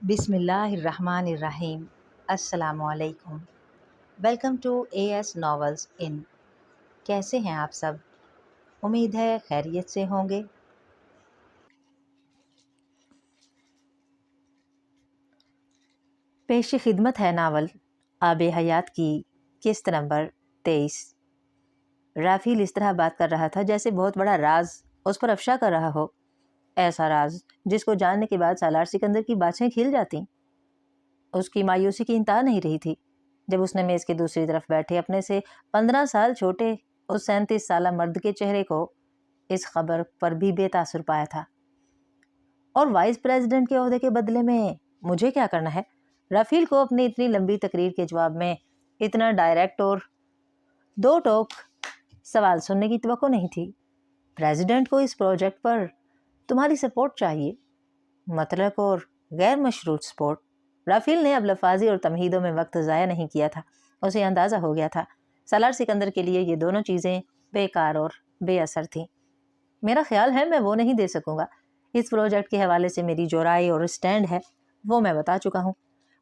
بسم اللہ الرحمن الرحیم۔ السلام علیکم۔ Welcome to A S novels in. کیسے ہیں آپ سب؟ امید ہے خیریت سے ہوں گے۔ پیش خدمت ہے ناول آب حیات کی قسط نمبر 23۔ رافیل اس طرح بات کر رہا تھا جیسے بہت بڑا راز اس پر افشا کر رہا ہو، ایسا راز جس کو جاننے کے بعد سالار سکندر کی باتیں کھل جاتیں۔ اس کی مایوسی کی انتہا نہیں رہی تھی جب اس نے میز کے دوسری طرف بیٹھے اپنے سے 15 سال چھوٹے اس 37 سالہ مرد کے چہرے کو اس خبر پر بھی بے تاثر پایا تھا۔ اور وائس پریزیڈنٹ کے عہدے کے بدلے میں مجھے کیا کرنا ہے؟ رافیل کو اپنی اتنی لمبی تقریر کے جواب میں اتنا ڈائریکٹ اور دو ٹوک سوال سننے کی توقع نہیں تھی۔ پریزیڈنٹ کو اس پروجیکٹ پر تمہاری سپورٹ چاہیے، مطلق اور غیر مشروط سپورٹ۔ رافیل نے اب لفاظی اور تمہیدوں میں وقت ضائع نہیں کیا تھا۔ اسے اندازہ ہو گیا تھا سالار سکندر کے لیے یہ دونوں چیزیں بیکار اور بے اثر تھیں۔ میرا خیال ہے میں وہ نہیں دے سکوں گا۔ اس پروجیکٹ کے حوالے سے میری جو رائے اور اسٹینڈ ہے وہ میں بتا چکا ہوں۔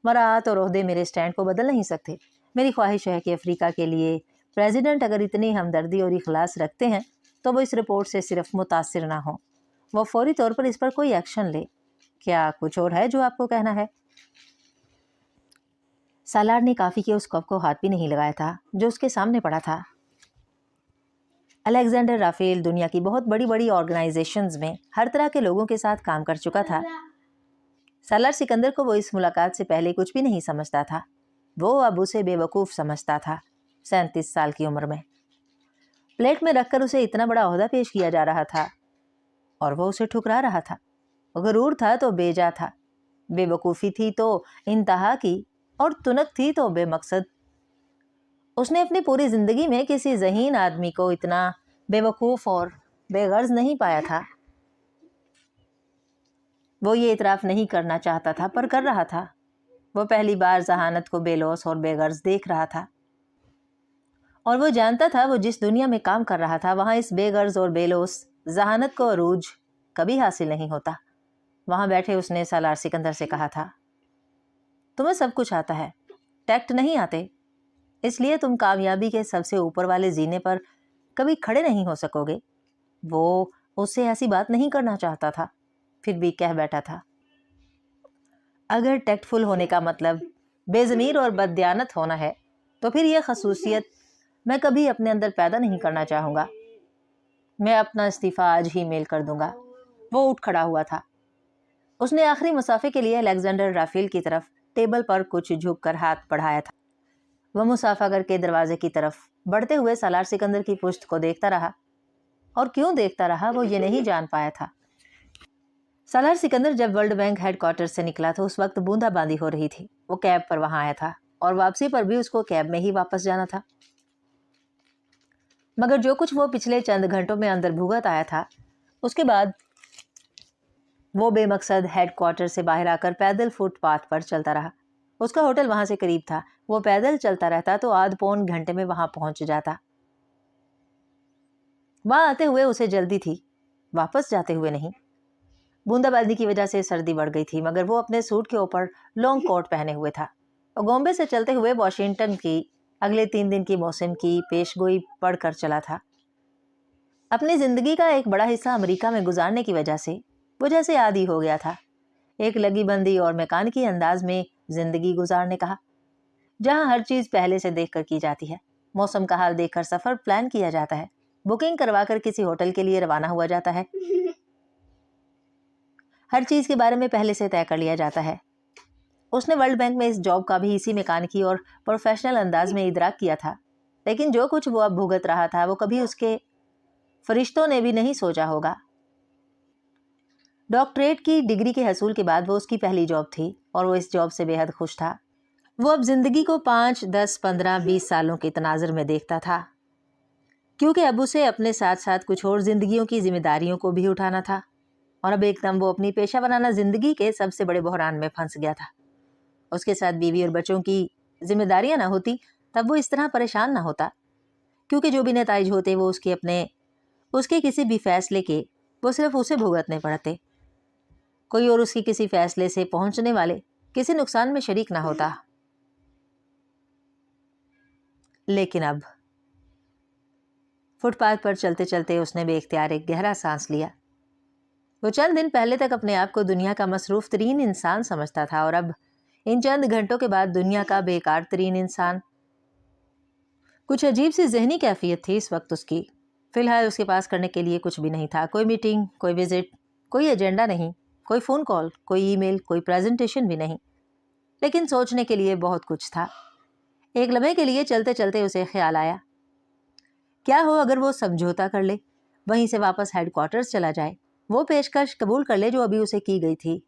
مراعات اور عہدے میرے اسٹینڈ کو بدل نہیں سکتے۔ میری خواہش ہے کہ افریقہ کے لیے پریزیڈنٹ اگر اتنی ہمدردی اور اخلاص رکھتے ہیں تو وہ اس رپورٹ سے صرف متاثر نہ ہوں، وہ فوری طور پر اس پر کوئی ایکشن لے۔ کیا کچھ اور ہے جو آپ کو کہنا ہے؟ سالار نے کافی کے اس کپ کو ہاتھ بھی نہیں لگایا تھا جو اس کے سامنے پڑا تھا۔ الیگزینڈر رافیل دنیا کی بہت بڑی بڑی آرگنائزیشنز میں ہر طرح کے لوگوں کے ساتھ کام کر چکا تھا۔ سالار سکندر کو وہ اس ملاقات سے پہلے کچھ بھی نہیں سمجھتا تھا۔ وہ اب اسے بے وقوف سمجھتا تھا۔ 37 سال کی عمر میں پلیٹ میں رکھ کر اسے اتنا بڑا عہدہ پیش کیا جا رہا تھا اور وہ اسے ٹھکرا رہا تھا۔ غرور تھا تو بے جا تھا، بے وقوفی تھی تو انتہا کی، اور تنک تھی تو بے مقصد۔ اس نے اپنی پوری زندگی میں کسی ذہین آدمی کو اتنا بے وقوف اور بے غرض نہیں پایا تھا۔ وہ یہ اعتراف نہیں کرنا چاہتا تھا پر کر رہا تھا۔ وہ پہلی بار ذہانت کو بے لوث اور بے غرض دیکھ رہا تھا، اور وہ جانتا تھا وہ جس دنیا میں کام کر رہا تھا وہاں اس بے غرض اور بے لوث ذہانت کو عروج کبھی حاصل نہیں ہوتا۔ وہاں بیٹھے اس نے سالار سکندر سے کہا تھا، تمہیں سب کچھ آتا ہے، ٹیکٹ نہیں آتے، اس لیے تم کامیابی کے سب سے اوپر والے زینے پر کبھی کھڑے نہیں ہو سکو گے۔ وہ اس سے ایسی بات نہیں کرنا چاہتا تھا، پھر بھی کہہ بیٹھا تھا، اگر ٹیکٹ فل ہونے کا مطلب بے ضمیر اور بددیانت ہونا ہے تو پھر یہ خصوصیت میں کبھی اپنے اندر پیدا نہیں کرنا چاہوں گا۔ میں اپنا استعفیٰ آج ہی میل کر دوں گا۔ وہ اٹھ کھڑا ہوا تھا۔ اس نے آخری مسافے کے لیے الیگزینڈر رافیل کی طرف ٹیبل پر کچھ جھک کر ہاتھ بڑھایا تھا۔ وہ مسافہ کر کے دروازے کی طرف بڑھتے ہوئے سالار سکندر کی پشت کو دیکھتا رہا، اور کیوں دیکھتا رہا وہ یہ نہیں جان پایا تھا۔ سالار سکندر جب ورلڈ بینک ہیڈ کوارٹر سے نکلا تو اس وقت بوندا باندی ہو رہی تھی۔ وہ کیب پر وہاں آیا تھا اور واپسی پر بھی اس کو کیب میں ہی واپس جانا تھا، مگر جو کچھ وہ پچھلے چند گھنٹوں میں اندر بھگت آیا تھا اس کے بعد وہ بے مقصد ہیڈ کوارٹر سے باہر آ کر پیدل فٹ پاتھ پر چلتا رہا۔ اس کا ہوٹل وہاں سے قریب تھا۔ وہ پیدل چلتا رہتا تو آدھ پون گھنٹے میں وہاں پہنچ جاتا۔ وہاں آتے ہوئے اسے جلدی تھی، واپس جاتے ہوئے نہیں۔ بوندا باندی کی وجہ سے سردی بڑھ گئی تھی، مگر وہ اپنے سوٹ کے اوپر لانگ کوٹ پہنے ہوئے تھا۔ وہ گومبے سے چلتے ہوئے واشنگٹن کی اگلے 3 دن کی موسم کی پیش گوئی پڑھ کر چلا تھا۔ اپنی زندگی کا ایک بڑا حصہ امریکہ میں گزارنے کی وجہ سے وہ جیسے عادی ہو گیا تھا ایک لگی بندی اور میکانکی انداز میں زندگی گزارنے کا، جہاں ہر چیز پہلے سے دیکھ کر کی جاتی ہے، موسم کا حال دیکھ کر سفر پلان کیا جاتا ہے، بکنگ کروا کر کسی ہوٹل کے لیے روانہ ہوا جاتا ہے، ہر چیز کے بارے میں پہلے سے طے کر لیا جاتا ہے۔ اس نے ورلڈ بینک میں اس جاب کا بھی اسی میکانکی اور پروفیشنل انداز میں ادراک کیا تھا، لیکن جو کچھ وہ اب بھگت رہا تھا وہ کبھی اس کے فرشتوں نے بھی نہیں سوچا ہوگا۔ ڈاکٹریٹ کی ڈگری کے حصول کے بعد وہ اس کی پہلی جاب تھی اور وہ اس جاب سے بے حد خوش تھا۔ وہ اب زندگی کو 5، 10، 15، 20 سالوں کے تناظر میں دیکھتا تھا، کیونکہ اب اسے اپنے ساتھ ساتھ کچھ اور زندگیوں کی ذمہ داریوں کو بھی اٹھانا تھا، اور اب ایک دم وہ اپنی پیشہ ورانہ زندگی کے سب سے بڑے بحران میں پھنس گیا تھا۔ اس کے ساتھ بیوی اور بچوں کی ذمہ داریاں نہ ہوتی تب وہ اس طرح پریشان نہ ہوتا، کیونکہ جو بھی نتائج ہوتے وہ اس کے کسی بھی فیصلے کے وہ صرف اسے بھگتنے پڑتے، کوئی اور اس کی کسی فیصلے سے پہنچنے والے کسی نقصان میں شریک نہ ہوتا، لیکن اب فٹ پاتھ پر چلتے چلتے اس نے بے اختیار ایک گہرا سانس لیا۔ وہ چند دن پہلے تک اپنے آپ کو دنیا کا مصروف ترین انسان سمجھتا تھا، اور اب ان چند گھنٹوں کے بعد دنیا کا بیکار ترین انسان۔ کچھ عجیب سی ذہنی کیفیت تھی اس وقت اس کی۔ فی الحال اس کے پاس کرنے کے لیے کچھ بھی نہیں تھا، کوئی میٹنگ، کوئی وزٹ، کوئی ایجنڈا نہیں، کوئی فون کال، کوئی ای میل، کوئی پریزنٹیشن بھی نہیں، لیکن سوچنے کے لیے بہت کچھ تھا۔ ایک لمحے کے لیے چلتے چلتے اسے خیال آیا، کیا ہو اگر وہ سمجھوتا کر لے، وہیں سے واپس ہیڈ کوارٹرز چلا جائے، وہ پیشکش قبول کر لے جو ابھی اسے کی گئی تھی۔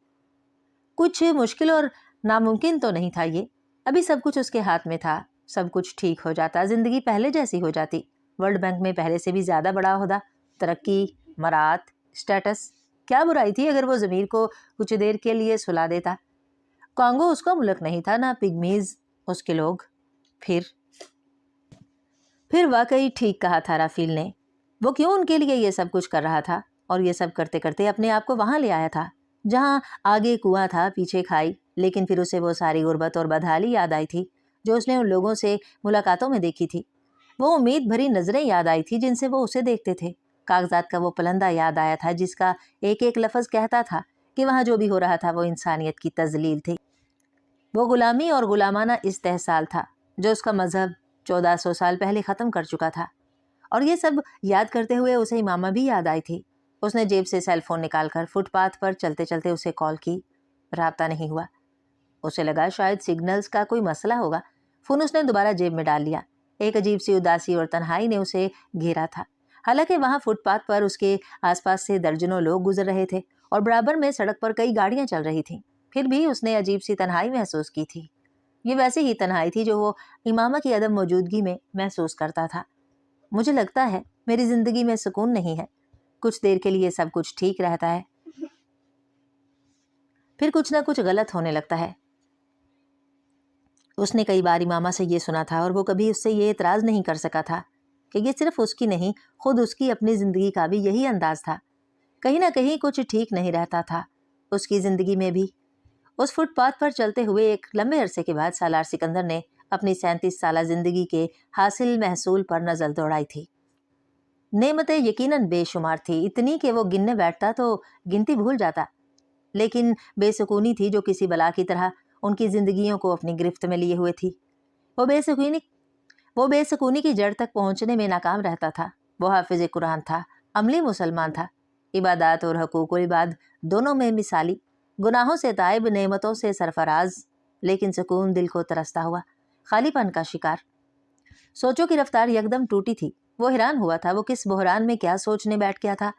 کچھ مشکل اور ناممکن تو نہیں تھا یہ، ابھی سب کچھ اس کے ہاتھ میں تھا، سب کچھ ٹھیک ہو جاتا، زندگی پہلے جیسی ہو جاتی، ورلڈ بینک میں پہلے سے بھی زیادہ بڑا عہدہ، ترقی، مراعات، اسٹیٹس۔ کیا برائی تھی اگر وہ ضمیر کو کچھ دیر کے لیے سلا دیتا؟ کانگو اس کا ملک نہیں تھا، نہ پگمیز اس کے لوگ۔ پھر واقعی ٹھیک کہا تھا رافیل نے، وہ کیوں ان کے لیے یہ سب کچھ کر رہا تھا، اور یہ سب کرتے کرتے اپنے آپ کو وہاں لے آیا تھا جہاں آگے کنواں تھا، پیچھے کھائی، لیکن پھر اسے وہ ساری غربت اور بدحالی یاد آئی تھی جو اس نے ان لوگوں سے ملاقاتوں میں دیکھی تھی۔ وہ امید بھری نظریں یاد آئی تھی جن سے وہ اسے دیکھتے تھے، کاغذات کا وہ پلندہ یاد آیا تھا جس کا ایک ایک لفظ کہتا تھا کہ وہاں جو بھی ہو رہا تھا وہ انسانیت کی تذلیل تھی، وہ غلامی اور غلامانہ استحصال تھا جو اس کا مذہب 1400 سال پہلے ختم کر چکا تھا۔ اور یہ سب یاد کرتے ہوئے اسے امامہ بھی یاد آئی تھی۔ اس نے جیب سے سیل فون نکال کر فٹ پاتھ پر چلتے چلتے اسے کال کی، رابطہ نہیں ہوا۔ اسے لگا شاید سگنلز کا کوئی مسئلہ ہوگا۔ فون اس نے دوبارہ جیب میں ڈال لیا۔ ایک عجیب سی اداسی اور تنہائی نے اسے گھیرا تھا، حالانکہ وہاں فٹ پاتھ پر اس کے آس پاس سے درجنوں لوگ گزر رہے تھے اور برابر میں سڑک پر کئی گاڑیاں چل رہی تھیں، پھر بھی اس نے عجیب سی تنہائی محسوس کی تھی۔ یہ ویسے ہی تنہائی تھی جو وہ امامہ کی عدم موجودگی میں محسوس کرتا تھا۔ مجھے لگتا ہے میری زندگی میں سکون نہیں ہے، کچھ دیر کے لیے سب کچھ ٹھیک رہتا ہے، پھر کچھ نہ کچھ غلط ہونے لگتا ہے۔ اس نے کئی بار امامہ سے یہ سنا تھا، اور وہ کبھی اس سے یہ اعتراض نہیں کر سکا تھا کہ یہ صرف اس کی نہیں، خود اس کی اپنی زندگی کا بھی یہی انداز تھا، کہیں نہ کہیں کچھ ٹھیک نہیں رہتا تھا اس کی زندگی میں بھی۔ اس فٹ پاتھ پر چلتے ہوئے ایک لمبے عرصے کے بعد سالار سکندر نے اپنی 37 سالہ زندگی کے حاصل محصول پر نظر دوڑائی تھی۔ نعمتیں یقیناً بے شمار تھی، اتنی کہ وہ گننے بیٹھتا تو گنتی بھول جاتا، لیکن بے سکونی تھی جو کسی بلا کی طرح ان کی زندگیوں کو اپنی گرفت میں لیے ہوئے تھی۔ وہ بے سکونی کی جڑ تک پہنچنے میں ناکام رہتا تھا۔ وہ حافظ قرآن تھا، عملی مسلمان تھا، عبادات اور حقوق العباد دونوں میں مثالی، گناہوں سے تائب، نعمتوں سے سرفراز، لیکن سکون دل کو ترستا ہوا، خالی پن کا شکار۔ سوچوں کی رفتار یکدم ٹوٹی تھی۔ وہ حیران ہوا تھا وہ کس بحران میں کیا سوچنے بیٹھ گیا تھا۔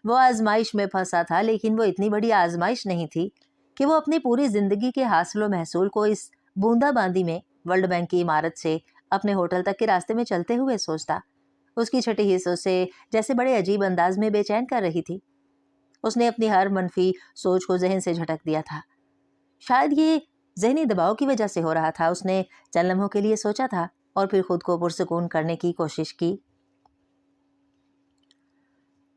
وہ آزمائش میں پھنسا تھا، لیکن وہ اتنی بڑی آزمائش نہیں تھی کہ وہ اپنی پوری زندگی کے حاصل و محصول کو اس بوندا باندی میں ورلڈ بینک کی عمارت سے اپنے ہوٹل تک کے راستے میں چلتے ہوئے سوچتا۔ اس کی چھٹی حص سے جیسے بڑے عجیب انداز میں بے چین کر رہی تھی۔ اس نے اپنی ہر منفی سوچ کو ذہن سے جھٹک دیا تھا۔ شاید یہ ذہنی دباؤ کی وجہ سے ہو رہا تھا۔ اس نے چند لمحوں کے لیے سوچا تھا اور پھر خود کو پرسکون کرنے کی کوشش کی۔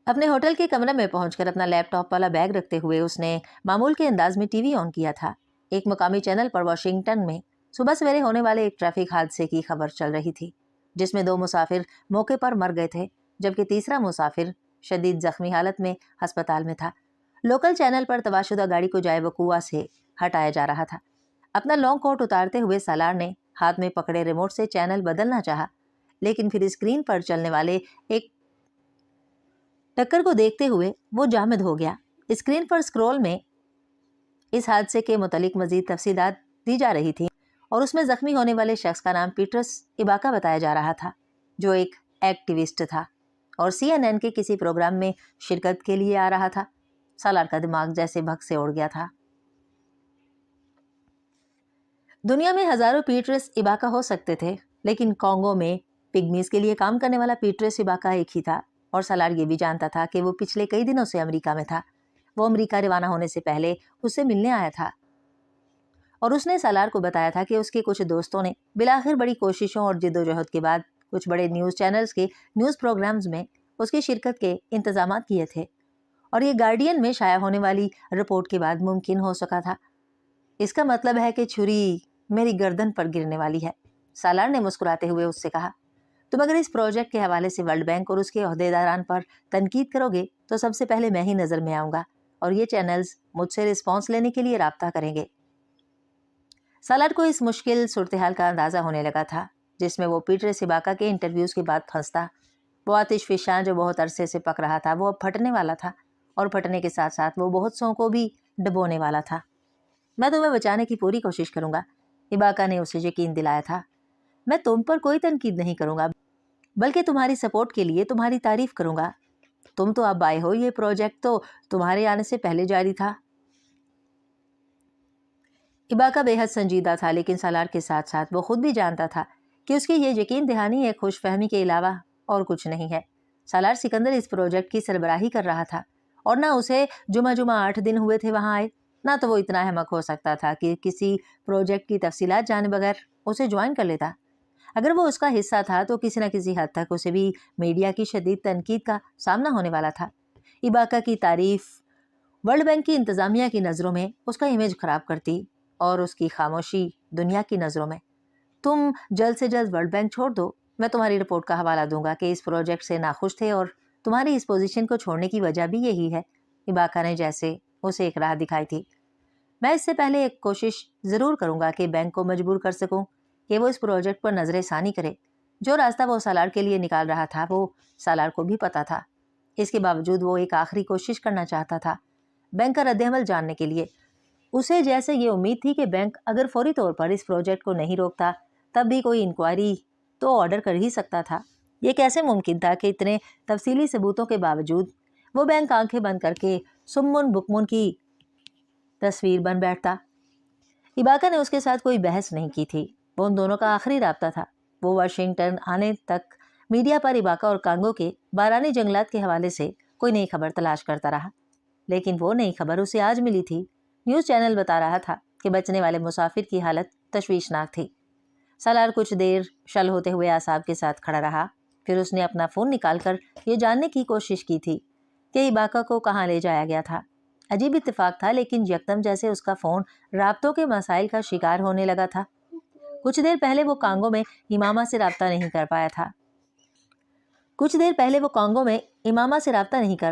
اپنے ہوٹل کے کمرے میں پہنچ کر اپنا لیپ ٹاپ والا بیگ رکھتے ہوئے اس نے معمول کے انداز میں ٹی وی آن کیا تھا۔ ایک مقامی چینل پر واشنگٹن میں صبح سویرے ہونے والے ایک ٹریفک حادثے کی خبر چل رہی تھی جس میں 2 مسافر موقع پر مر گئے تھے، جبکہ تیسرا مسافر شدید زخمی حالت میں ہسپتال میں تھا۔ لوکل چینل پر تباہ شدہ گاڑی کو جائے وقوع سے ہٹایا جا رہا تھا۔ اپنا لانگ کوٹ اتارتے ہوئے سالار نے ہاتھ میں پکڑے ریموٹ سے چینل بدلنا چاہا، لیکن پھر اسکرین پر چلنے والے ایک ٹکر کو دیکھتے ہوئے وہ جامد ہو گیا۔ اسکرین پر سکرول میں اس حادثے کے متعلق مزید تفصیلات دی جا رہی تھیں اور اس میں زخمی ہونے والے شخص کا نام پیٹرس ایباکا بتایا جا رہا تھا، جو ایک ایکٹیوسٹ تھا اور CNN کے کسی پروگرام میں شرکت کے لیے آ رہا تھا۔ سالار کا دماغ جیسے بھگ سے اڑ گیا تھا۔ دنیا میں ہزاروں پیٹرس ایباکا ہو سکتے تھے، لیکن کانگو میں پگمیز کے لیے کام کرنے والا پیٹرس ایباکا ایک ہی تھا، اور سالار یہ بھی جانتا تھا کہ وہ پچھلے کئی دنوں سے امریکہ میں تھا۔ وہ امریکہ روانہ ہونے سے پہلے اس سے ملنے آیا تھا، اور اس نے سالار کو بتایا تھا کہ اس کے کچھ دوستوں نے بالآخر بڑی کوششوں اور جد و جہد کے بعد کچھ بڑے نیوز چینلز کے نیوز پروگرامز میں اس کی شرکت کے انتظامات کیے تھے، اور یہ گارڈین میں شائع ہونے والی رپورٹ کے بعد ممکن ہو سکا تھا۔ اس کا مطلب ہے کہ چھری میری گردن پر گرنے والی ہے۔ سالار نے مسکراتے ہوئے اس سے کہا، تم اگر اس پروجیکٹ کے حوالے سے ورلڈ بینک اور اس کے عہدیداران پر تنقید کرو گے تو سب سے پہلے میں ہی نظر میں آؤں گا اور یہ چینلز مجھ سے رسپانس لینے کے لیے رابطہ کریں گے۔ سالار کو اس مشکل صورتحال کا اندازہ ہونے لگا تھا جس میں وہ پیٹر سباکا کے انٹرویوز کے بعد پھنستا۔ وہ آتش فشاں جو بہت عرصے سے پک رہا تھا وہ اب پھٹنے والا تھا، اور پھٹنے کے ساتھ ساتھ وہ بہت سو کو بھی ڈبونے والا تھا۔ میں تمہیں بچانے کی پوری کوشش کروں گا، اباکا نے اسے یقین دلایا تھا۔ میں تم پر کوئی تنقید نہیں کروں گا بلکہ تمہاری سپورٹ کے لیے تمہاری تعریف کروں گا۔ تم تو اب آئے ہو، یہ پروجیکٹ تو تمہارے آنے سے پہلے جاری تھا۔ اباکا بے حد سنجیدہ تھا، لیکن سالار کے ساتھ ساتھ وہ خود بھی جانتا تھا کہ اس کی یہ یقین دہانی ایک خوش فہمی کے علاوہ اور کچھ نہیں ہے۔ سالار سکندر اس پروجیکٹ کی سربراہی کر رہا تھا، اور نہ اسے جمعہ 8 دن ہوئے تھے وہاں آئے، نہ تو وہ اتنا احمق ہو سکتا تھا کہ کسی پروجیکٹ کی تفصیلات جانے بغیر اسے جوائن کر لیتا۔ اگر وہ اس کا حصہ تھا تو کسی نہ کسی حد تک اسے بھی میڈیا کی شدید تنقید کا سامنا ہونے والا تھا۔ اباکا کی تعریف ورلڈ بینک کی انتظامیہ کی نظروں میں اس کا امیج خراب کرتی، اور اس کی خاموشی دنیا کی نظروں میں۔ تم جلد سے جلد ورلڈ بینک چھوڑ دو، میں تمہاری رپورٹ کا حوالہ دوں گا کہ اس پروجیکٹ سے ناخوش تھے اور تمہاری اس پوزیشن کو چھوڑنے کی وجہ بھی یہی ہے۔ اباکا نے جیسے اسے ایک راہ دکھائی تھی۔ میں اس سے پہلے ایک کوشش ضرور کروں گا کہ بینک کو مجبور کر سکوں کہ وہ اس پروجیکٹ پر نظر ثانی کرے۔ جو راستہ وہ سالار کے لیے نکال رہا تھا وہ سالار کو بھی پتا تھا۔ اس کے باوجود وہ ایک آخری کوشش کرنا چاہتا تھا، بینک کا رد عمل جاننے کے لیے۔ اسے جیسے یہ امید تھی کہ بینک اگر فوری طور پر اس پروجیکٹ کو نہیں روکتا تب بھی کوئی انکوائری تو آرڈر کر ہی سکتا تھا۔ یہ کیسے ممکن تھا کہ اتنے تفصیلی ثبوتوں کے باوجود وہ بینک آنکھیں بند کر کے سمن بکمن کی تصویر بن بیٹھتا؟ اباکا نے اس کے ساتھ کوئی بحث نہیں کی تھی، وہ ان دونوں کا آخری رابطہ تھا۔ وہ واشنگٹن آنے تک میڈیا پر اباکا اور کانگو کے بارانی جنگلات کے حوالے سے کوئی نئی خبر تلاش کرتا رہا، لیکن وہ نئی خبر اسے آج ملی تھی۔ نیوز چینل بتا رہا تھا کہ بچنے والے مسافر کی حالت تشویشناک تھی۔ سالار کچھ دیر شل ہوتے ہوئے اعصاب کے ساتھ کھڑا رہا، پھر اس نے اپنا فون نکال کر یہ جاننے کی کوشش کی تھی کہ اباکا کو کہاں لے جایا گیا تھا۔ عجیب اتفاق تھا، لیکن یکدم جیسے اس کا فون رابطوں کے مسائل کا شکار ہونے لگا تھا۔ کچھ دیر پہلے وہ کانگو میں امامہ سے رابطہ نہیں کر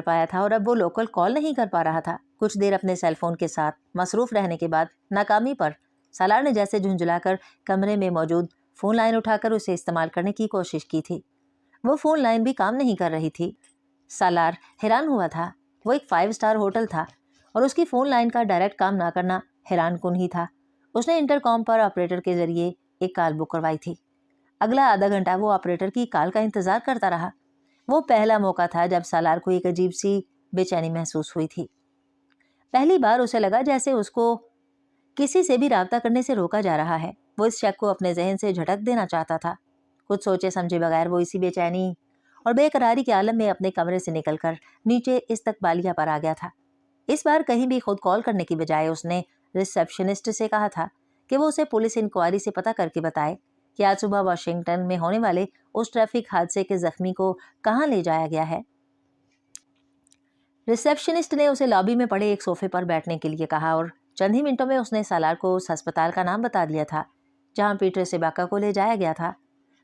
پایا تھا اور اب وہ لوکل کال نہیں کر پا رہا تھا۔ کچھ دیر اپنے سیل فون کے ساتھ مصروف رہنے کے بعد ناکامی پر سالار نے جیسے جھنجھلا کر کمرے میں موجود فون لائن اٹھا کر اسے استعمال کرنے کی کوشش کی تھی۔ وہ فون لائن بھی کام نہیں کر رہی تھی۔ سالار حیران ہوا تھا۔ وہ ایک 5 اسٹار ہوٹل تھا اور اس کی فون لائن کا ڈائریکٹ کام نہ کرنا حیران کن ہی تھا۔ اس نے انٹر کام پر آپریٹر کے ذریعے ایک کال بک کروائی تھی۔ اگلا آدھا گھنٹہ وہ آپریٹر کی کال کا انتظار کرتا رہا۔ وہ پہلا موقع تھا جب سالار کو ایک عجیب سی بے چینی محسوس ہوئی تھی۔ پہلی بار اسے لگا جیسے اس کو کسی سے بھی رابطہ کرنے سے روکا جا رہا ہے۔ وہ اس شک کو اپنے ذہن سے جھٹک دینا چاہتا تھا۔ کچھ سوچے سمجھے بغیر وہ اسی بے چینی اور بے قراری کے عالم میں اپنے کمرے سے نکل کر نیچے استقبالیہ پر آ گیا تھا۔ اس بار کہیں بھی خود کال کرنے کی بجائے اس نے ریسیپشنسٹ سے کہا تھا کہ وہ اسے پولیس انکوائری سے پتہ کر کے بتائے کہ آج صبح واشنگٹن میں ہونے والے اس ٹریفک حادثے کے زخمی کو کہاں لے جایا گیا ہے۔ ریسیپشنسٹ نے اسے لابی میں پڑے ایک صوفے پر بیٹھنے کے لیے کہا اور چند ہی منٹوں میں اس نے سالار کو اس ہسپتال کا نام بتا دیا تھا جہاں پیٹر سباکا کو لے جایا گیا تھا۔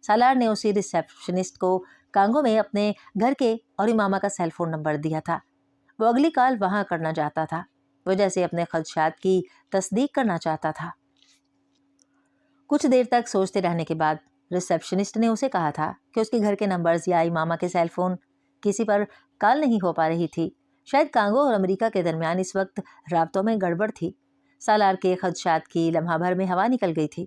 سالار نے اسی ریسیپشنسٹ کو کانگو میں اپنے گھر کے اور امامہ کا سیل فون نمبر دیا تھا۔ وہ اگلی کال وہاں کرنا چاہتا تھا۔ وہ جیسے اپنے خدشات کی تصدیق کرنا چاہتا تھا۔ کچھ دیر تک سوچتے رہنے کے بعد ریسیپشنسٹ نے اسے کہا تھا کہ اس کے گھر کے نمبرز یا امامہ کے سیل فون کسی پر کال نہیں ہو پا رہی تھی۔ شاید کانگو اور امریکہ کے درمیان اس وقت رابطوں میں گڑبڑ تھی۔ سالار کے خدشات کی لمحہ بھر میں ہوا نکل گئی تھی۔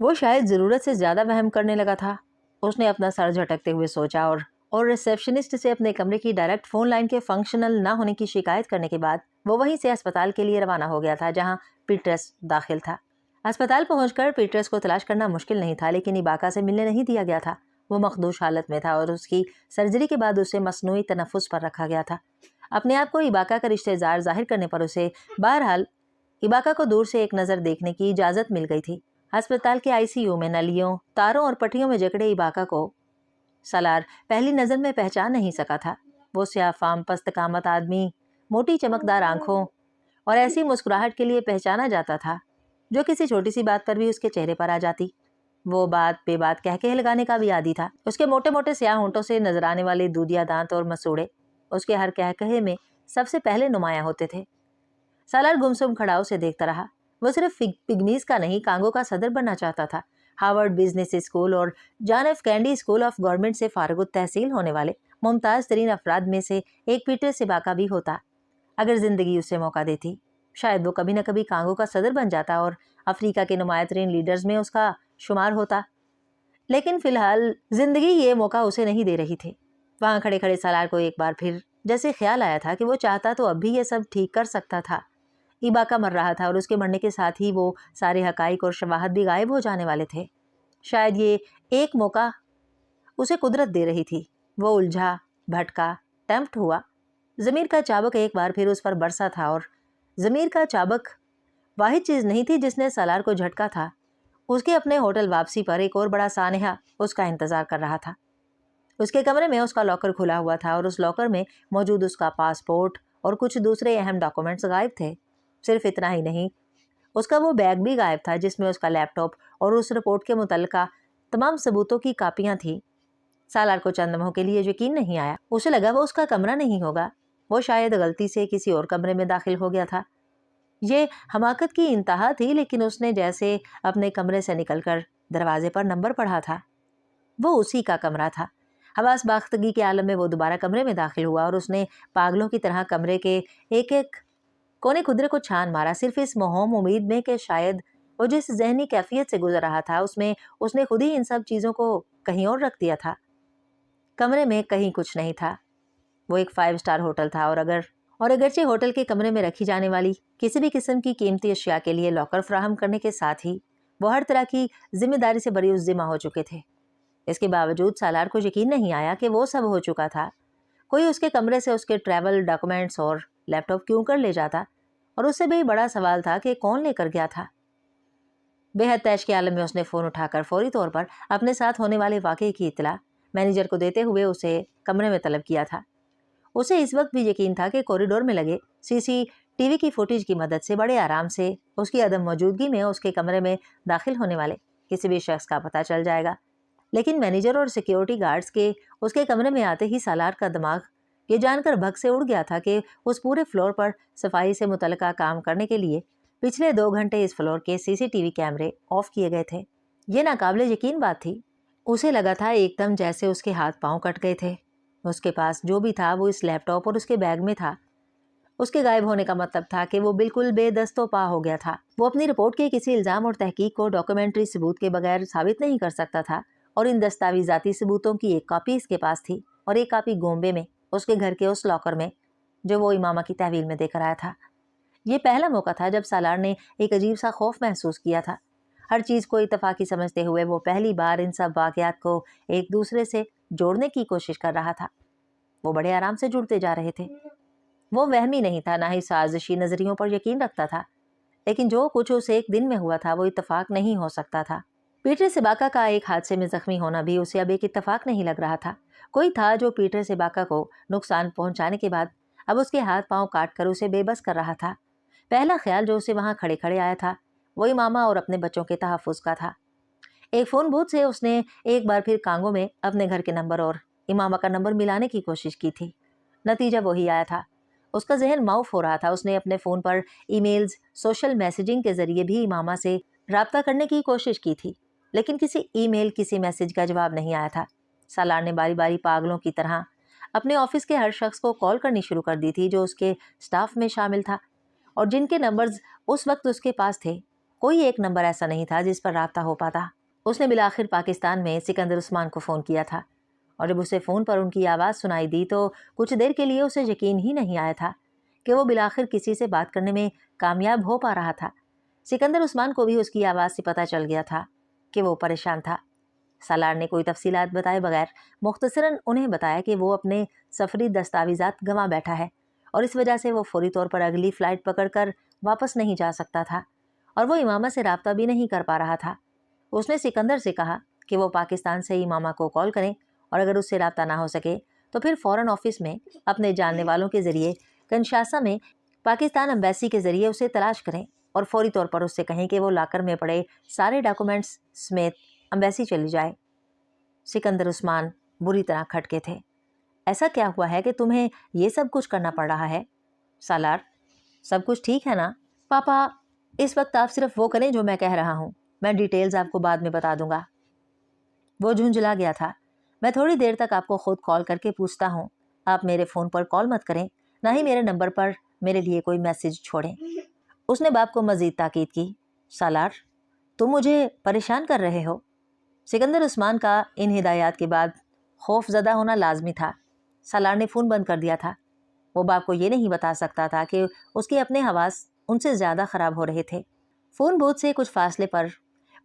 وہ شاید ضرورت سے زیادہ وہم کرنے لگا تھا۔ اس نے اپنا سر جھٹکتے ہوئے سوچا اور ریسیپشنسٹ سے اپنے کمرے کی ڈائریکٹ فون لائن کے فنکشنل نہ ہونے کی شکایت کرنے کے بعد وہ وہیں سے اسپتال کے لیے روانہ ہو گیا تھا جہاں پیٹرس داخل تھا۔ اسپتال پہنچ کر پیٹرس کو تلاش کرنا مشکل نہیں تھا، لیکن اباکا سے ملنے نہیں دیا گیا تھا۔ وہ مخدوش حالت میں تھا اور اس کی سرجری کے بعد اسے مصنوعی تنفس پر رکھا گیا تھا۔ اپنے آپ کو اباکا کا رشتہ دار ظاہر کرنے پر اسے بہرحال اباکا کو دور سے ایک نظر دیکھنے کی اجازت مل گئی تھی۔ اسپتال کے ICU میں نلیوں، تاروں اور پٹیوں میں جکڑے اباکا کو سالار پہلی نظر میں پہچان نہیں سکا تھا۔ وہ سیاہ فام پست قامت آدمی، موٹی چمکدار آنکھوں اور ایسی مسکراہٹ کے لیے پہچانا جاتا تھا جو کسی چھوٹی سی بات پر بھی اس کے چہرے پر آ جاتی۔ وہ بات بے بات کہہ کے لگانے کا بھی عادی تھا۔ اس کے موٹے موٹے سیاہ ہونٹوں سے نظر آنے والے دودھیا دانت اور مسوڑے اس کے ہر کہے میں سب سے پہلے نمایاں ہوتے تھے۔ سالار گمسم کھڑا اسے دیکھتا رہا۔ وہ صرف پگمیز کا نہیں، کانگو کا صدر بننا چاہتا تھا۔ ہارورڈ بزنس اسکول اور John F Kennedy school of government سے فارغ التحصیل ہونے والے ممتاز ترین افراد میں سے ایک پیٹر سباکا بھی ہوتا۔ اگر زندگی اسے موقع دیتی، شاید وہ کبھی نہ کبھی کانگو کا صدر بن جاتا اور افریقہ کے نمایاں ترین لیڈرز میں اس کا شمار ہوتا۔ لیکن فی الحال زندگی یہ موقع اسے نہیں دے رہی تھی۔ وہاں کھڑے کھڑے سالار کو ایک بار پھر جیسے خیال آیا تھا کہ وہ چاہتا تو اب بھی یہ سب ٹھیک کر سکتا تھا۔ ایباکا مر رہا تھا اور اس کے مرنے کے ساتھ ہی وہ سارے حقائق اور شواہد بھی غائب ہو جانے والے تھے۔ شاید یہ ایک موقع اسے قدرت دے رہی تھی۔ وہ الجھا، بھٹکا، ٹیمپٹ ہوا۔ ضمیر کا چابک ایک بار پھر اس پر برسا تھا، اور ضمیر کا چابک واحد چیز نہیں تھی جس نے سالار کو جھٹکا تھا۔ اس کے اپنے ہوٹل واپسی پر ایک اور بڑا سانحہ اس کا انتظار کر رہا تھا۔ اس کے کمرے میں اس کا لاکر کھلا ہوا تھا اور اس لاکر میں موجود اس کا پاسپورٹ اور کچھ دوسرے اہم ڈاکومنٹس غائب تھے۔ صرف اتنا ہی نہیں، اس کا وہ بیگ بھی غائب تھا جس میں اس کا لیپ ٹاپ اور اس رپورٹ کے متعلقہ تمام ثبوتوں کی کاپیاں تھیں۔ سالار کو چند لمحوں کے لیے یقین نہیں آیا۔ اسے لگا وہ اس کا کمرہ نہیں ہوگا، وہ شاید غلطی سے کسی اور کمرے میں داخل ہو گیا تھا۔ یہ حماقت کی انتہا تھی، لیکن اس نے جیسے اپنے کمرے سے نکل کر دروازے پر نمبر پڑھا تھا، وہ اسی کا کمرہ تھا۔ حواس باختگی کے عالم میں وہ دوبارہ کمرے میں داخل ہوا اور اس نے پاگلوں کی طرح کمرے کے ایک ایک کونے خدرے کو چھان مارا، صرف اس موہوم امید میں کہ شاید وہ جس ذہنی کیفیت سے گزر رہا تھا اس میں اس نے خود ہی ان سب چیزوں کو کہیں اور رکھ دیا تھا۔ کمرے میں کہیں کچھ نہیں تھا۔ وہ ایک 5 اسٹار ہوٹل تھا، اور اگرچہ ہوٹل کے کمرے میں رکھی جانے والی کسی بھی قسم کی قیمتی اشیاء کے لیے لاکر فراہم کرنے کے ساتھ ہی وہ ہر طرح کی ذمہ داری سے بری الذمہ ہو چکے تھے۔ اس کے باوجود سالار کو یقین نہیں آیا کہ وہ سب ہو چکا تھا۔ کوئی اس کے کمرے سے اس کے ٹریول ڈاکومنٹس اور لیپ ٹاپ کیوں کر لے جاتا، اور اس سے بھی بڑا سوال تھا کہ کون لے کر گیا تھا۔ بے حد تیش کے عالم میں اس نے فون اٹھا کر فوری طور پر اپنے ساتھ ہونے والے واقعے کی اطلاع مینیجر کو دیتے ہوئے اسے کمرے میں طلب کیا تھا۔ اسے اس وقت بھی یقین تھا کہ کوریڈور میں لگے CCTV کی فوٹیج کی مدد سے بڑے آرام سے اس کی عدم موجودگی میں اس کے کمرے میں داخل ہونے والے کسی بھی شخص کا پتہ چل جائے گا۔ لیکن مینیجر اور سیکیورٹی گارڈز کے اس کے کمرے میں آتے ہی سالار کا دماغ یہ جان کر بھگ سے اڑ گیا تھا کہ اس پورے فلور پر صفائی سے متعلقہ کام کرنے کے لیے پچھلے 2 گھنٹے اس فلور کے CCTV کیمرے آف کیے گئے تھے۔ یہ ناقابل یقین بات تھی۔ اسے لگا تھا ایک دم جیسے اس کے ہاتھ پاؤں کٹ گئے تھے۔ اس کے پاس جو بھی تھا وہ اس لیپ ٹاپ اور اس کے بیگ میں تھا۔ اس کے غائب ہونے کا مطلب تھا کہ وہ بالکل بے دست و پا ہو گیا تھا۔ وہ اپنی رپورٹ کے کسی الزام اور تحقیق کو ڈاکومنٹری ثبوت کے بغیر ثابت نہیں کر سکتا تھا، اور ان دستاویزاتی ثبوتوں کی ایک کاپی اس کے پاس تھی اور ایک کاپی گومبے میں اس کے گھر کے اس لاکر میں جو وہ امامہ کی تحویل میں دے کر آیا تھا۔ یہ پہلا موقع تھا جب سالار نے ایک عجیب سا خوف محسوس کیا تھا۔ ہر چیز کو اتفاقی سمجھتے ہوئے وہ پہلی بار ان سب واقعات کو ایک دوسرے سے جوڑنے کی کوشش کر رہا تھا۔ وہ بڑے آرام سے جڑتے جا رہے تھے۔ وہ وہمی نہیں تھا، نہ ہی سازشی نظریوں پر یقین رکھتا تھا، لیکن جو کچھ اس ایک دن میں ہوا تھا وہ اتفاق نہیں ہو سکتا تھا۔ پیٹر سباکا کا ایک حادثے میں زخمی ہونا بھی اسے اب ایک اتفاق نہیں لگ رہا تھا۔ کوئی تھا جو پیٹر سباکا کو نقصان پہنچانے کے بعد اب اس کے ہاتھ پاؤں کاٹ کر اسے بے بس کر رہا تھا۔ پہلا خیال جو اسے وہاں کھڑے کھڑے آیا تھا وہ امامہ اور اپنے بچوں کے تحفظ کا تھا۔ ایک فون بوتھ سے اس نے ایک بار پھر کانگو میں اپنے گھر کے نمبر اور امامہ کا نمبر ملانے کی کوشش کی تھی۔ نتیجہ وہی آیا تھا۔ اس کا ذہن معاف ہو رہا تھا۔ اس نے اپنے فون پر ای میلز، سوشل میسیجنگ کے ذریعے بھی امامہ سے رابطہ کرنے کی کوشش کی تھی، لیکن کسی ای میل، کسی میسج کا جواب نہیں آیا تھا۔ سالار نے باری باری پاگلوں کی طرح اپنے آفس کے ہر شخص کو کال کرنی شروع کر دی تھی جو اس کے سٹاف میں شامل تھا اور جن کے نمبرز اس وقت اس کے پاس تھے۔ کوئی ایک نمبر ایسا نہیں تھا جس پر رابطہ ہو پاتا۔ اس نے بالآخر پاکستان میں سکندر عثمان کو فون کیا تھا، اور جب اسے فون پر ان کی آواز سنائی دی تو کچھ دیر کے لیے اسے یقین ہی نہیں آیا تھا کہ وہ بالآخر کسی سے بات کرنے میں کامیاب ہو پا رہا تھا۔ سکندر عثمان کو بھی اس کی آواز سے پتہ چل گیا تھا کہ وہ پریشان تھا۔ سالار نے کوئی تفصیلات بتائے بغیر مختصراً انہیں بتایا کہ وہ اپنے سفری دستاویزات گنوا بیٹھا ہے اور اس وجہ سے وہ فوری طور پر اگلی فلائٹ پکڑ کر واپس نہیں جا سکتا تھا، اور وہ امامہ سے رابطہ بھی نہیں کر پا رہا تھا۔ اس نے سکندر سے کہا کہ وہ پاکستان سے امامہ کو کال کریں، اور اگر اس سے رابطہ نہ ہو سکے تو پھر فوراً آفس میں اپنے جاننے والوں کے ذریعے کنشاسا میں پاکستان ایمبیسی کے ذریعے اسے تلاش کریں اور فوری طور پر اس سے کہیں کہ وہ لاکر میں پڑے سارے ڈاکومنٹس سمیت ایمبیسی چلی جائے۔ سکندر عثمان بری طرح کھٹکے تھے۔ ایسا کیا ہوا ہے کہ تمہیں یہ سب کچھ کرنا پڑ رہا ہے؟ سالار: سب کچھ ٹھیک ہے نا پاپا، اس وقت آپ صرف وہ کریں جو میں کہہ رہا ہوں، میں ڈیٹیلز آپ کو بعد میں بتا دوں گا۔ وہ جھنجھلا گیا تھا۔ میں تھوڑی دیر تک آپ کو خود کال کر کے پوچھتا ہوں، آپ میرے فون پر کال مت کریں، نہ ہی میرے نمبر پر میرے لیے کوئی میسج چھوڑیں۔ اس نے باپ کو مزید تاکید کی۔ سالار: تم مجھے پریشان کر رہے ہو؟ سکندر عثمان کا ان ہدایات کے بعد خوف زدہ ہونا لازمی تھا۔ سالار نے فون بند کر دیا تھا۔ وہ باپ کو یہ نہیں بتا سکتا تھا کہ اس کے اپنے حواس ان سے زیادہ خراب ہو رہے تھے۔ فون بوتھ سے کچھ فاصلے پر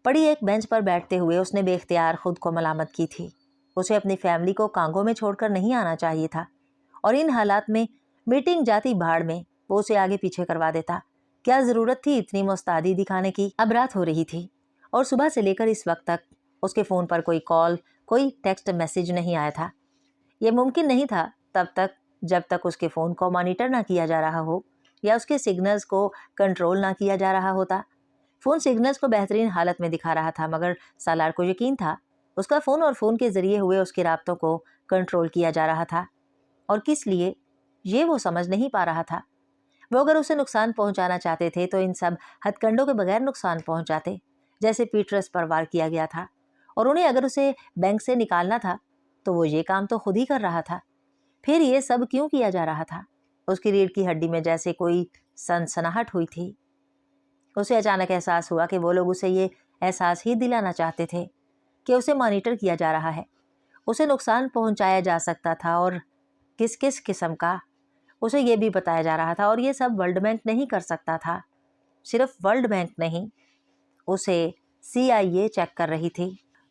پڑی ایک بینچ پر بیٹھتے ہوئے اس نے بے اختیار خود کو ملامت کی تھی۔ اسے اپنی فیملی کو کانگو میں چھوڑ کر نہیں آنا چاہیے تھا، اور ان حالات میں میٹنگ جاتی بھاڑ میں، وہ اسے آگے پیچھے کروا دیتا۔ کیا ضرورت تھی اتنی مستعدی دکھانے کی؟ اب رات ہو رہی تھی اور صبح سے لے کر اس وقت تک اس کے فون پر کوئی کال، کوئی ٹیکسٹ میسج نہیں آیا تھا۔ یہ ممکن نہیں تھا تب تک جب تک اس کے فون کو مانیٹر نہ کیا جا رہا ہو یا اس کے سگنلز کو کنٹرول نہ کیا جا رہا ہوتا۔ فون سگنلز کو بہترین حالت میں دکھا رہا تھا، مگر سالار کو یقین تھا اس کا فون اور فون کے ذریعے ہوئے اس کے رابطوں کو کنٹرول کیا جا رہا تھا، اور کس لیے یہ وہ سمجھ نہیں پا رہا تھا۔ وہ اگر اسے نقصان پہنچانا چاہتے تھے تو ان سب ہتھ کنڈوں کے بغیر نقصان پہنچاتے، جیسے پیٹرس پر وار کیا گیا تھا، اور انہیں اگر اسے بینک سے نکالنا تھا تو وہ یہ کام تو خود ہی کر رہا تھا۔ پھر یہ سب کیوں کیا جا رہا تھا؟ اس کی ریڑھ کی ہڈی میں جیسے کوئی سنسناہٹ ہوئی تھی۔ اسے اچانک احساس ہوا کہ وہ لوگ اسے یہ احساس ہی دلانا چاہتے تھے کہ اسے مانیٹر کیا جا رہا ہے، اسے نقصان پہنچایا جا سکتا تھا، اور کس کس قسم کا اسے یہ بھی بتایا جا رہا تھا۔ اور یہ سب ورلڈ بینک نہیں کر سکتا تھا، صرف ورلڈ بینک نہیں، اسے CIA چیک کر رہی تھی۔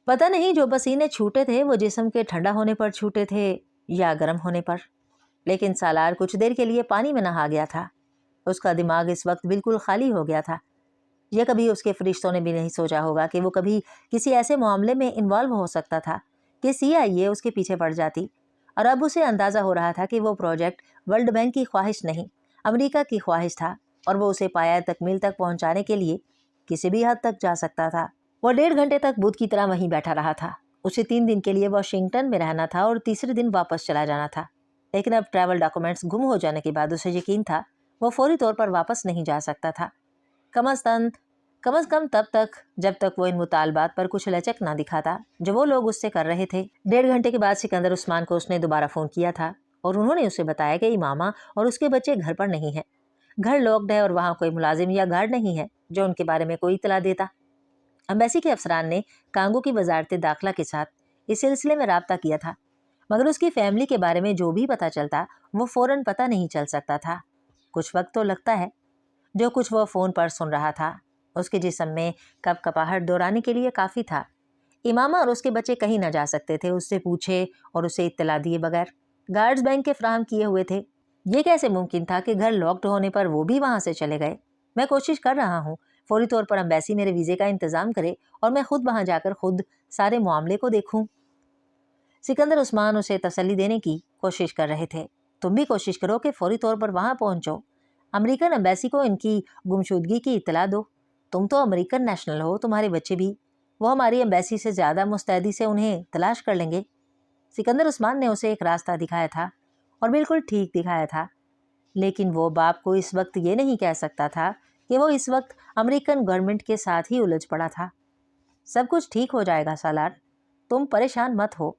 پتہ نہیں جو پسینے چھوٹے تھے وہ جسم کے ٹھنڈا ہونے پر چھوٹے تھے یا گرم ہونے پر، لیکن سالار کچھ دیر کے لیے پانی میں نہا گیا تھا۔ اس کا دماغ اس وقت بالکل خالی ہو گیا تھا۔ یہ کبھی اس کے فرشتوں نے بھی نہیں سوچا ہوگا کہ وہ کبھی کسی ایسے معاملے میں انوالو ہو سکتا تھا کہ CIA اس کے پیچھے پڑ جاتی، اور اب اسے اندازہ ہو رہا تھا کہ وہ پروجیکٹ ورلڈ بینک کی خواہش نہیں، امریکہ کی خواہش تھا، اور وہ اسے پایہ تکمیل تک پہنچانے کے لیے کسی بھی حد تک جا سکتا تھا۔ وہ 1.5 گھنٹے تک بت کی طرح وہیں بیٹھا رہا تھا۔ اسے 3 دن کے لیے واشنگٹن میں رہنا تھا اور تیسرے دن واپس چلا جانا تھا، لیکن اب ٹریول ڈاکومنٹس گم ہو جانے کے بعد اسے یقین تھا وہ فوری طور پر واپس نہیں جا سکتا تھا، کم از کم تب تک جب تک وہ ان مطالبات پر کچھ لچک نہ دکھاتا جو وہ لوگ اس سے کر رہے تھے۔ 1.5 گھنٹے کے بعد سکندر عثمان کو اس نے دوبارہ فون کیا تھا، اور انہوں نے اسے بتایا کہ امامہ اور اس کے بچے گھر پر نہیں ہیں، گھر لاکڈ ہے اور وہاں کوئی ملازم یا گارڈ نہیں ہے جو ان کے بارے میں کوئی اطلاع دیتا۔ ایمبیسی کے افسران نے کانگو کی وزارت داخلہ کے ساتھ اس سلسلے میں رابطہ کیا تھا، مگر اس کی فیملی کے بارے میں جو بھی پتہ چلتا وہ فوراً پتہ نہیں چل سکتا تھا۔ کچھ وقت تو لگتا ہے۔ جو کچھ وہ فون پر سن رہا تھا اس کے جسم میں کپ کپاہٹ دہرانے کے لیے کافی تھا۔ امامہ اور اس کے بچے کہیں نہ جا سکتے تھے اس سے پوچھے اور اسے اطلاع دیے بغیر۔ گارڈز بینک کے فراہم کیے ہوئے تھے۔ یہ کیسے ممکن تھا کہ گھر لاکڈ ہونے پر وہ بھی وہاں سے چلے گئے؟ میں کوشش کر رہا ہوں فوری طور پر ایمبیسی میرے ویزے کا انتظام کرے اور میں خود وہاں جا کر خود سارے معاملے کو دیکھوں۔ سکندر عثمان اسے تسلی دینے کی کوشش کر رہے تھے۔ تم بھی کوشش کرو کہ فوری طور پر وہاں پہنچو، امریکن ایمبیسی کو ان کی گمشدگی کی اطلاع دو۔ تم تو امریکن نیشنل ہو، تمہارے بچے بھی، وہ ہماری ایمبیسی سے زیادہ مستعدی سے انہیں تلاش کر لیں گے۔ سکندر عثمان نے اسے ایک راستہ دکھایا تھا اور بالکل ٹھیک دکھایا تھا، لیکن وہ باپ کو اس وقت یہ نہیں کہہ سکتا تھا کہ وہ اس وقت امریکن گورنمنٹ کے ساتھ ہی الجھ پڑا تھا۔ سب کچھ ٹھیک ہو جائے گا سالار، تم پریشان مت ہو۔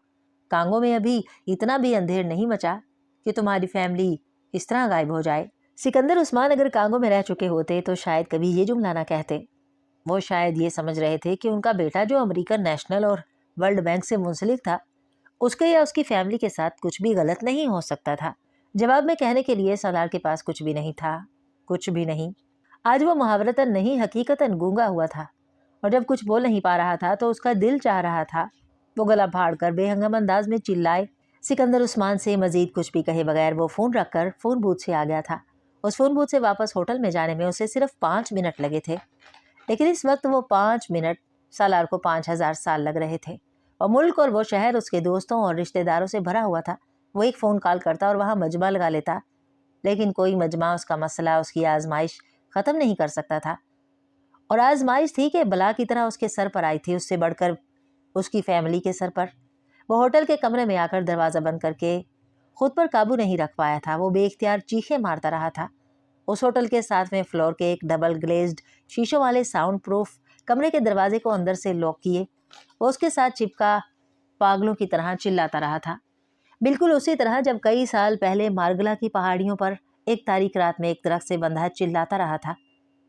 کانگو میں ابھی اتنا بھی اندھیر نہیں مچا کہ تمہاری فیملی اس طرح غائب ہو جائے۔ سکندر عثمان اگر کانگو میں رہ چکے ہوتے تو شاید کبھی یہ جملہ نہ کہتے۔ وہ شاید یہ سمجھ رہے تھے کہ ان کا بیٹا جو امریکن نیشنل اور ورلڈ بینک سے منسلک تھا، اس کے یا اس کی فیملی کے ساتھ کچھ بھی غلط نہیں ہو سکتا تھا۔ جواب میں کہنے کے لیے سالار کے پاس کچھ بھی نہیں تھا، کچھ بھی نہیں۔ آج وہ محاورتاً نہیں حقیقتاً گونگا ہوا تھا، اور جب کچھ بول نہیں پا رہا تھا تو اس کا دل چاہ رہا تھا وہ گلا پھاڑ کر بے ہنگم انداز میں چلائے۔ سکندر عثمان سے مزید کچھ بھی کہے بغیر وہ فون رکھ کر فون بوتھ سے آ گیا تھا۔ اس فون بوتھ سے واپس ہوٹل میں جانے میں اسے صرف 5 منٹ لگے تھے، لیکن اس وقت وہ 5 منٹ سالار کو 5000 سال لگ رہے تھے۔ اور ملک اور وہ شہر اس کے دوستوں اور رشتہ داروں سے بھرا ہوا تھا۔ وہ ایک فون کال کرتا اور وہاں مجمع لگا لیتا، لیکن کوئی مجمع اس کا مسئلہ، اس کی آزمائش ختم نہیں کر سکتا تھا۔ اور آزمائش تھی کہ بلا کی طرح اس کے سر پر آئی تھی، اس سے بڑھ کر اس کی فیملی کے سر پر۔ وہ ہوٹل کے کمرے میں آ کر دروازہ بند کر کے خود پر قابو نہیں رکھ پایا تھا۔ وہ بے اختیار چیخیں مارتا رہا تھا۔ اس ہوٹل کے 7ویں فلور کے ایک ڈبل گلیزڈ شیشوں والے ساؤنڈ پروف کمرے کے دروازے کو اندر سے لاک کیے وہ اس کے ساتھ چپکا پاگلوں کی طرح چلاتا رہا تھا، بالکل اسی طرح جب کئی سال پہلے مارگلا کی پہاڑیوں پر ایک تاریک رات میں ایک درخت سے بندھا چلاتا رہا تھا۔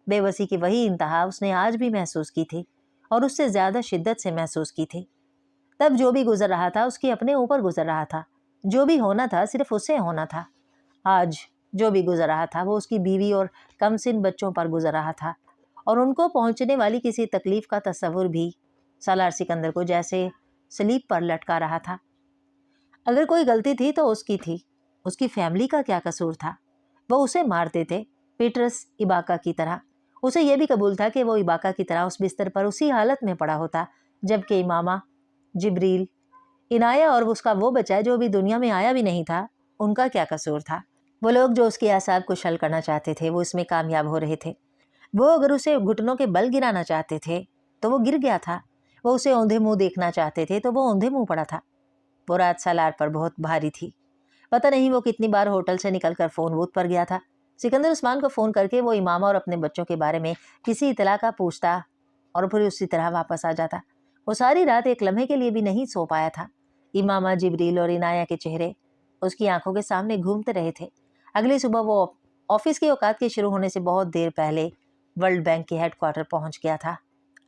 بے بسی کی وہی انتہا اس نے آج بھی محسوس کی تھی، اور اس سے زیادہ شدت سے محسوس کی تھی۔ تب جو بھی گزر رہا تھا اس کے اپنے اوپر گزر رہا تھا، جو بھی ہونا تھا صرف اسے ہونا تھا۔ آج جو بھی گزر رہا تھا وہ اس کی بیوی اور کم سن بچوں پر گزر رہا تھا، اور ان کو پہنچنے والی کسی تکلیف کا تصور بھی سالار سکندر کو جیسے سلیب پر لٹکا رہا تھا۔ اگر کوئی غلطی تھی تو اس کی تھی۔ اس کی فیملی کا کیا قصور تھا؟ وہ اسے مارتے تھے، پیٹرس ایباکا کی طرح۔ اسے یہ بھی قبول تھا کہ وہ ایباکا کی طرح اس بستر پر اسی حالت میں پڑا ہوتا، جبکہ امامہ، جبریل، عنایہ اور اس کا وہ بچہ جو ابھی دنیا میں آیا بھی نہیں تھا، ان کا کیا قصور تھا؟ وہ لوگ جو اس کے اعصاب کو شل کرنا چاہتے تھے وہ اس میں کامیاب ہو رہے تھے۔ وہ اگر اسے گھٹنوں کے بل گرانا چاہتے تھے تو وہ گر گیا تھا۔ وہ اسے اوندھے منہ دیکھنا چاہتے تھے تو وہ اوندھے منہ پڑا تھا۔ وہ رات سالار پر بہت بھاری تھی۔ پتہ نہیں وہ کتنی بار ہوٹل سے نکل کر فون بوتھ پر گیا تھا۔ سکندر عثمان کو فون کر کے وہ امامہ اور اپنے بچوں کے بارے میں کسی اطلاع کا پوچھتا اور پھر اسی طرح واپس آ جاتا۔ وہ ساری رات ایک لمحے کے لیے بھی نہیں سو پایا تھا۔ امامہ، جبریل اور عنایہ کے چہرے اس کی آنکھوں کے سامنے گھومتے رہے تھے۔ اگلی صبح وہ آفس کے اوقات کے شروع ہونے سے بہت دیر پہلے ورلڈ بینک کے ہیڈ کوارٹر پہنچ گیا تھا۔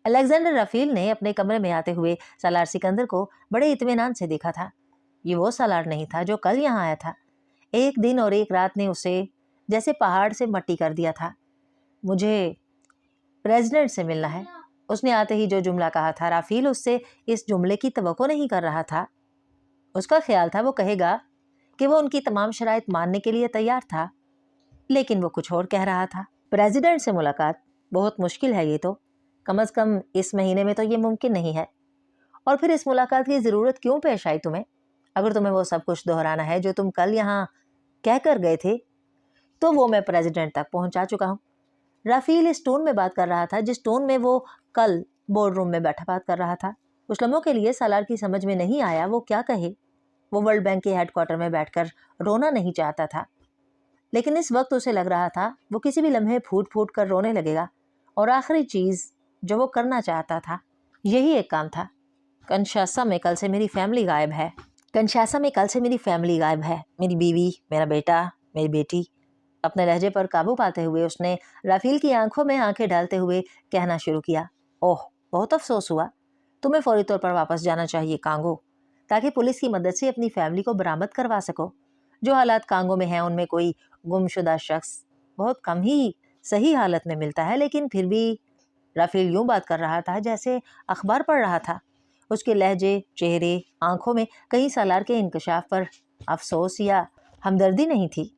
الیگزینڈر رافیل نے اپنے کمرے میں آتے ہوئے سالار سکندر کو بڑے اطمینان سے دیکھا تھا۔ یہ وہ سالار نہیں تھا جو کل یہاں آیا تھا۔ ایک دن اور ایک رات نے اسے جیسے پہاڑ سے مٹی کر دیا تھا۔ مجھے پریزیڈنٹ سے ملنا ہے، اس نے آتے ہی جو جملہ کہا تھا۔ رافیل اس سے اس جملے کی توقع نہیں کر رہا تھا۔ اس کا خیال تھا وہ کہے گا کہ وہ ان کی تمام شرائط ماننے کے لیے تیار تھا، لیکن وہ کچھ اور کہہ رہا تھا۔ پریزیڈنٹ سے ملاقات بہت مشکل ہے، یہ تو کم از کم اس مہینے میں تو یہ ممکن نہیں ہے۔ اور پھر اس ملاقات کی ضرورت کیوں پیش آئی تمہیں؟ اگر تمہیں وہ سب کچھ دہرانا ہے جو تم کل یہاں کہہ کر گئے تھے تو وہ میں پریزیڈنٹ تک پہنچا چکا ہوں۔ رافیل اس ٹون میں بات کر رہا تھا جس ٹون میں وہ کل بورڈ روم میں بیٹھا بات کر رہا تھا۔ کچھ لمحوں کے لیے سالار کی سمجھ میں نہیں آیا وہ کیا کہے۔ وہ ورلڈ بینک کے ہیڈ کوارٹر میں بیٹھ کر رونا نہیں چاہتا تھا، لیکن اس وقت اسے لگ رہا تھا وہ کسی بھی لمحے پھوٹ پھوٹ کر رونے لگے گا، اور آخری چیز جو وہ کرنا چاہتا تھا یہی ایک کام تھا۔ کنشاسا میں کل سے میری فیملی غائب ہے۔ کنشاسا میں کل سے میری فیملی غائب ہے، میری بیوی، میرا بیٹا، میری بیٹی۔ اپنے لہجے پر قابو پاتے ہوئے اس نے رافیل کی آنکھوں میں آنکھیں ڈالتے ہوئے کہنا شروع کیا، اوہ بہت افسوس ہوا، تمہیں فوری طور پر واپس جانا چاہیے کانگو، تاکہ پولیس کی مدد سے اپنی فیملی کو برآمد کروا سکو۔ جو حالات کانگو میں ہیں ان میں کوئی گم شدہ شخص بہت کم ہی صحیح حالت میں ملتا ہے، لیکن پھر بھی رافیل یوں بات کر رہا تھا جیسے اخبار پڑھ رہا تھا۔ اس کے لہجے، چہرے، آنکھوں میں کہیں سالار کے انکشاف پر افسوس یا ہمدردی نہیں تھی۔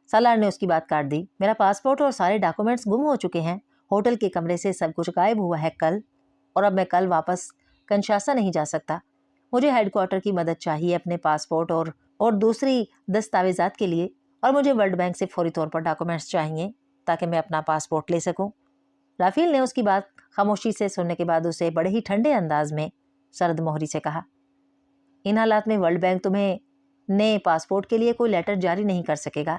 سالار نے اس کی بات کاٹ دی، میرا پاسپورٹ اور سارے ڈاکومنٹس گم ہو چکے ہیں، ہوٹل کے کمرے سے سب کچھ غائب ہوا ہے کل، اور اب میں کل واپس کنشاسا نہیں جا سکتا۔ مجھے ہیڈ کوارٹر کی مدد چاہیے اپنے پاسپورٹ اور دوسری دستاویزات کے لیے، اور مجھے ورلڈ بینک سے فوری طور پر ڈاکومنٹس چاہیے تاکہ میں اپنا پاسپورٹ لے سکوں۔ رافیل نے اس کی بات خاموشی سے سننے کے بعد اسے بڑے ہی ٹھنڈے انداز میں سرد مہری سے کہا، ان حالات میں ورلڈ بینک تمہیں نئے پاسپورٹ کے لیے کوئی لیٹر جاری نہیں کر سکے گا،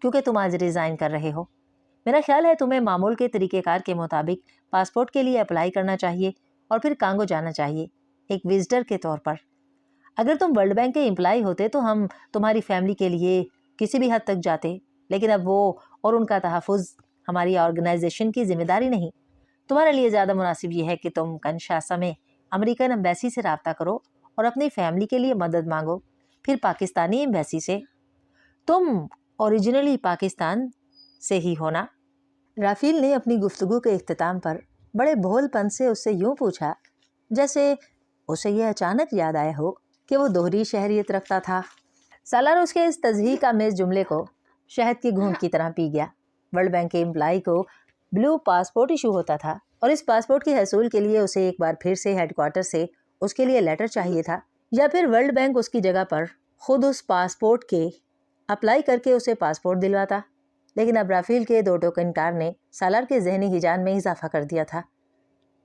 کیونکہ تم آج ریزائن کر رہے ہو۔ میرا خیال ہے تمہیں معمول کے طریقہ کار کے مطابق پاسپورٹ کے لیے اپلائی کرنا چاہیے اور پھر کانگو جانا چاہیے ایک وزٹر کے طور پر۔ اگر تم ورلڈ بینک کے امپلائی ہوتے تو ہم تمہاری فیملی کے لیے کسی بھی حد تک جاتے، لیکن اب وہ اور ان کا تحفظ ہماری آرگنائزیشن کی ذمہ داری نہیں۔ تمہارے لیے زیادہ مناسب یہ ہے کہ تم کنشاسا میں امریکن ایمبیسی سے رابطہ کرو اور اپنی فیملی کے لیے مدد مانگو، پھر پاکستانی ایمبیسی سے۔ تم اوریجنلی پاکستان سے ہی ہونا؟ رافیل نے اپنی گفتگو کے اختتام پر بڑے بھول پن سے اس سے یوں پوچھا جیسے اسے یہ اچانک یاد آیا ہو کہ وہ دوہری شہریت رکھتا تھا۔ سالار اس کے اس تضحیک آمیز جملے کو شہد کی گھونٹ کی طرح پی گیا۔ ورلڈ بینک کے امپلائی کو بلو پاسپورٹ ایشو ہوتا تھا، اور اس پاسپورٹ کے حصول کے لیے اسے ایک بار پھر سے ہیڈ کوارٹر سے اس کے لیے لیٹر چاہیے تھا، یا پھر ورلڈ بینک اس کی جگہ پر خود اس پاسپورٹ کے اپلائی کر کے اسے پاسپورٹ دلواتا، لیکن اب رافیل کے 2 ٹوک انکار نے سالار کے ذہنی ہیجان میں اضافہ کر دیا تھا۔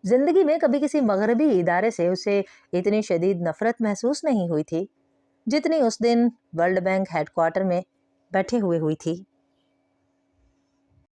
زندگی میں کبھی کسی مغربی ادارے سے اسے اتنی شدید نفرت محسوس نہیں ہوئی تھی جتنی اس دن ورلڈ بینک ہیڈ کوارٹر میں بیٹھے ہوئے ہوئی تھی۔